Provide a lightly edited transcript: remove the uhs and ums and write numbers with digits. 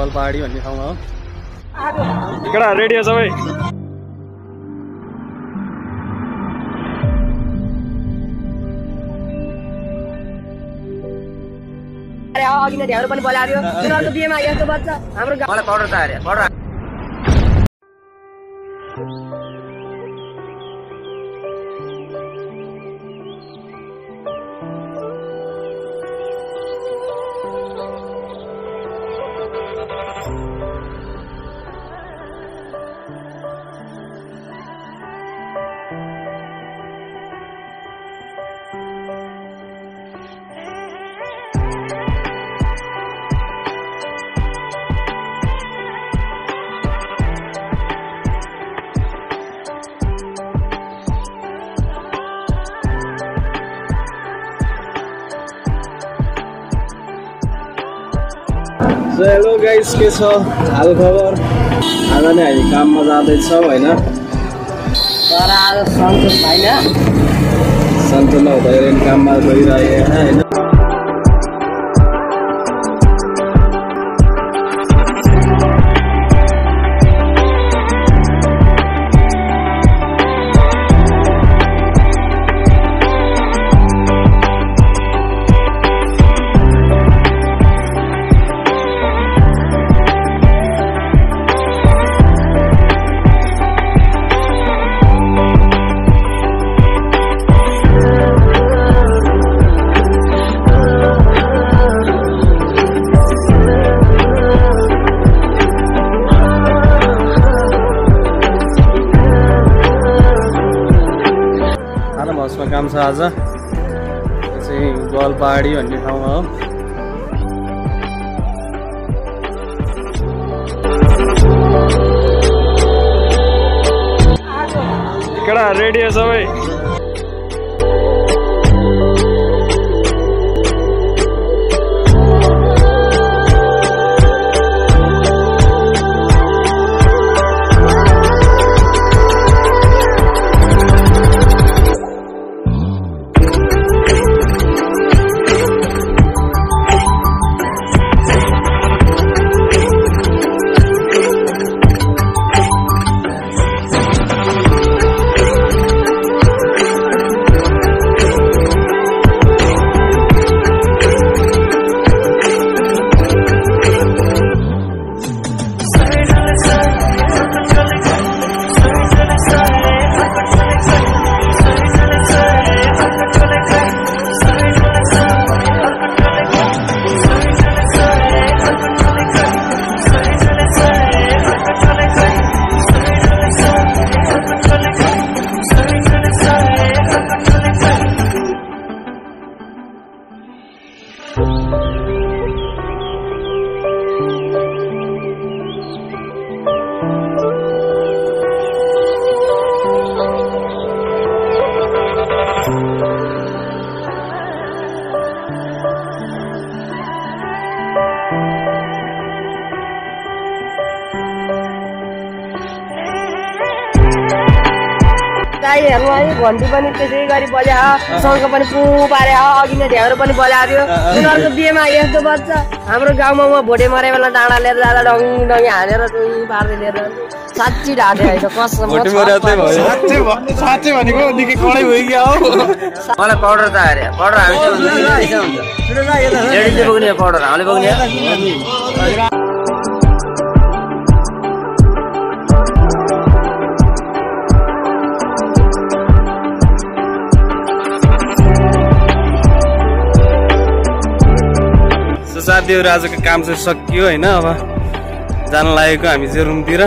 गलपहाडी भन्ने ठाउँमा हो। केटा रेडी हो सबै? अघि नै ढ्याउरो पनि बोलायो। तिनीहरूको बिहेमा यस्तो बच्चा हाम्रो गाउँलाई पाउडर चाहियो पाउडर। हेलो गाइस, के छ हाल खबर? आज नै हामी काममा जाँदैछौँ होइन, तर आज सन्चो छैन। सन्चो नहुँदाखेरि काममा गइरहेको होइन। काम छ आज चाहिँ गलपहाडी भन्ने ठाउँमा हो। केटा रेडी हो सबै? गाईहरू है घन्टी पनि त्यसै गरी बजा, शङ्ख पनि पु पारे, अघि नै ढ्याउरो पनि बोलायो। तिनीहरूको बिहेमा यस्तो बच्चा हाम्रो गाउँमा म भोटे मरे बेला डाँडा लिएर जाँदा डङ डङ्गी हानेर पार्दै लिएर साँच्ची ढाँटे है कसम। साँच्चै भनेको निकै कडै भइगयो हो। मलाई पाउडर चाहियो पाउडर हामी पुग्ने पाउडर हामीले पुग्ने। साथीहरु आजको काम चाहिँ सकियो होइन, अब जान लागेको हामी चाहिँ रुमतिर।